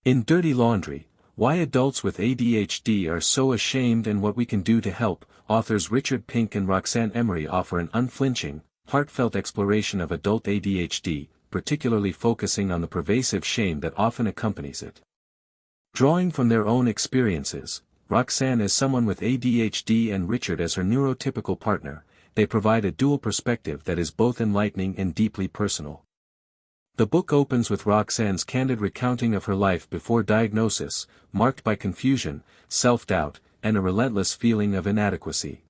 In Dirty Laundry, Why Adults with ADHD Are So Ashamed and What We Can Do to Help, authors Richard Pink and Roxanne Emery offer an unflinching, heartfelt exploration of adult ADHD, particularly focusing on the pervasive shame that often accompanies it. Drawing from their own experiences, Roxanne as someone with ADHD and Richard as her neurotypical partner, they provide a dual perspective that is both enlightening and deeply personal. The book opens with Roxanne's candid recounting of her life before diagnosis, marked by confusion, self-doubt, and a relentless feeling of inadequacy.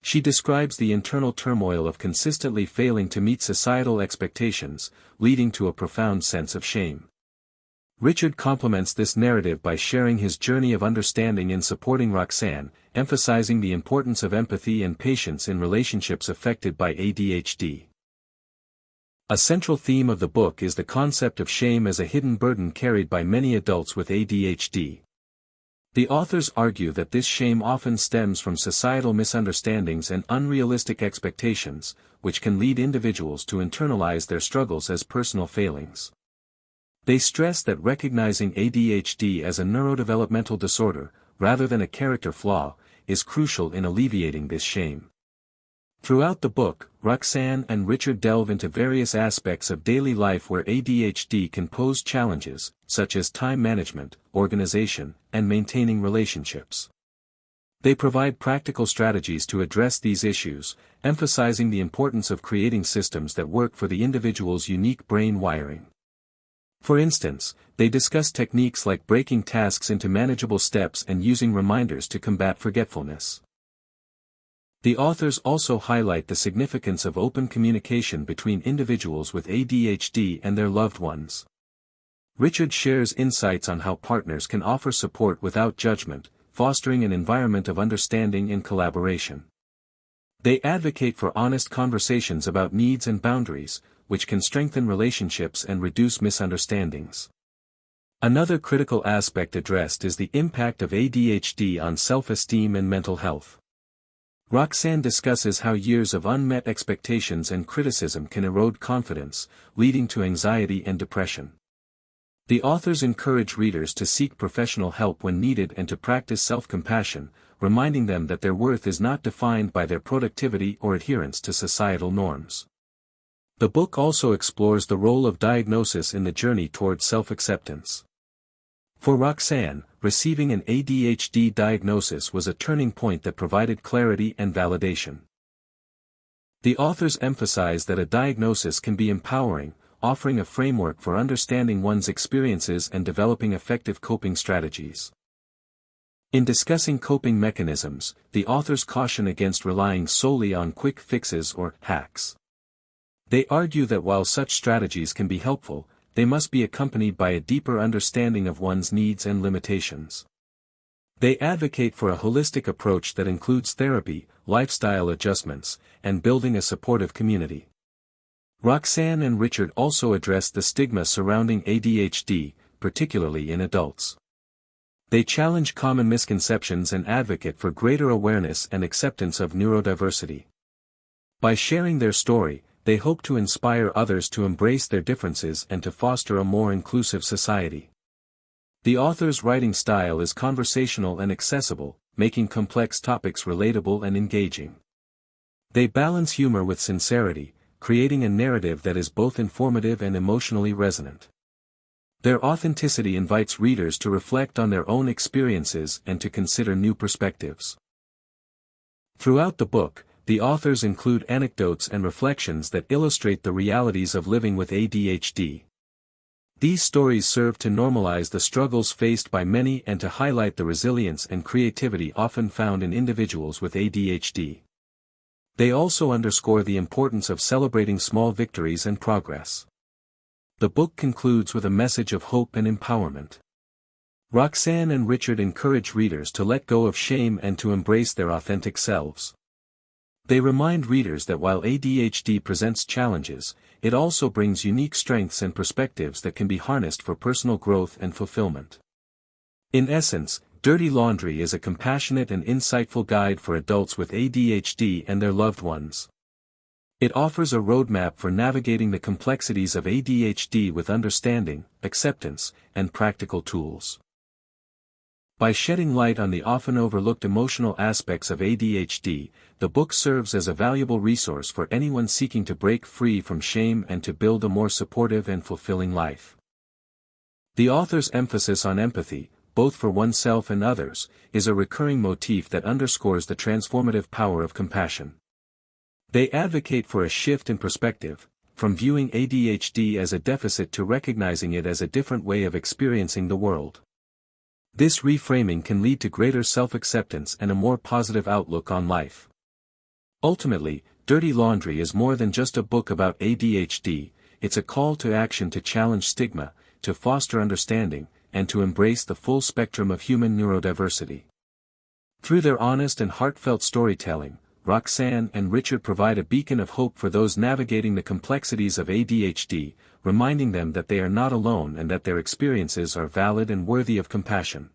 She describes the internal turmoil of consistently failing to meet societal expectations, leading to a profound sense of shame. Richard complements this narrative by sharing his journey of understanding and supporting Roxanne, emphasizing the importance of empathy and patience in relationships affected by ADHD. A central theme of the book is the concept of shame as a hidden burden carried by many adults with ADHD. The authors argue that this shame often stems from societal misunderstandings and unrealistic expectations, which can lead individuals to internalize their struggles as personal failings. They stress that recognizing ADHD as a neurodevelopmental disorder, rather than a character flaw, is crucial in alleviating this shame. Throughout the book, Roxanne and Richard delve into various aspects of daily life where ADHD can pose challenges, such as time management, organization, and maintaining relationships. They provide practical strategies to address these issues, emphasizing the importance of creating systems that work for the individual's unique brain wiring. For instance, they discuss techniques like breaking tasks into manageable steps and using reminders to combat forgetfulness. The authors also highlight the significance of open communication between individuals with ADHD and their loved ones. Richard shares insights on how partners can offer support without judgment, fostering an environment of understanding and collaboration. They advocate for honest conversations about needs and boundaries, which can strengthen relationships and reduce misunderstandings. Another critical aspect addressed is the impact of ADHD on self-esteem and mental health. Roxanne discusses how years of unmet expectations and criticism can erode confidence, leading to anxiety and depression. The authors encourage readers to seek professional help when needed and to practice self-compassion, reminding them that their worth is not defined by their productivity or adherence to societal norms. The book also explores the role of diagnosis in the journey towards self-acceptance. For Roxanne, receiving an ADHD diagnosis was a turning point that provided clarity and validation. The authors emphasize that a diagnosis can be empowering, offering a framework for understanding one's experiences and developing effective coping strategies. In discussing coping mechanisms, the authors caution against relying solely on quick fixes or hacks. They argue that while such strategies can be helpful, they must be accompanied by a deeper understanding of one's needs and limitations. They advocate for a holistic approach that includes therapy, lifestyle adjustments, and building a supportive community. Roxanne and Richard also address the stigma surrounding ADHD, particularly in adults. They challenge common misconceptions and advocate for greater awareness and acceptance of neurodiversity. By sharing their story, they hope to inspire others to embrace their differences and to foster a more inclusive society. The author's writing style is conversational and accessible, making complex topics relatable and engaging. They balance humor with sincerity, creating a narrative that is both informative and emotionally resonant. Their authenticity invites readers to reflect on their own experiences and to consider new perspectives. Throughout the book, the authors include anecdotes and reflections that illustrate the realities of living with ADHD. These stories serve to normalize the struggles faced by many and to highlight the resilience and creativity often found in individuals with ADHD. They also underscore the importance of celebrating small victories and progress. The book concludes with a message of hope and empowerment. Roxanne and Richard encourage readers to let go of shame and to embrace their authentic selves. They remind readers that while ADHD presents challenges, it also brings unique strengths and perspectives that can be harnessed for personal growth and fulfillment. In essence, Dirty Laundry is a compassionate and insightful guide for adults with ADHD and their loved ones. It offers a roadmap for navigating the complexities of ADHD with understanding, acceptance, and practical tools. By shedding light on the often overlooked emotional aspects of ADHD, the book serves as a valuable resource for anyone seeking to break free from shame and to build a more supportive and fulfilling life. The author's emphasis on empathy, both for oneself and others, is a recurring motif that underscores the transformative power of compassion. They advocate for a shift in perspective, from viewing ADHD as a deficit to recognizing it as a different way of experiencing the world. This reframing can lead to greater self-acceptance and a more positive outlook on life. Ultimately, Dirty Laundry is more than just a book about ADHD, it's a call to action to challenge stigma, to foster understanding, and to embrace the full spectrum of human neurodiversity. Through their honest and heartfelt storytelling, Roxanne and Richard provide a beacon of hope for those navigating the complexities of ADHD, reminding them that they are not alone and that their experiences are valid and worthy of compassion.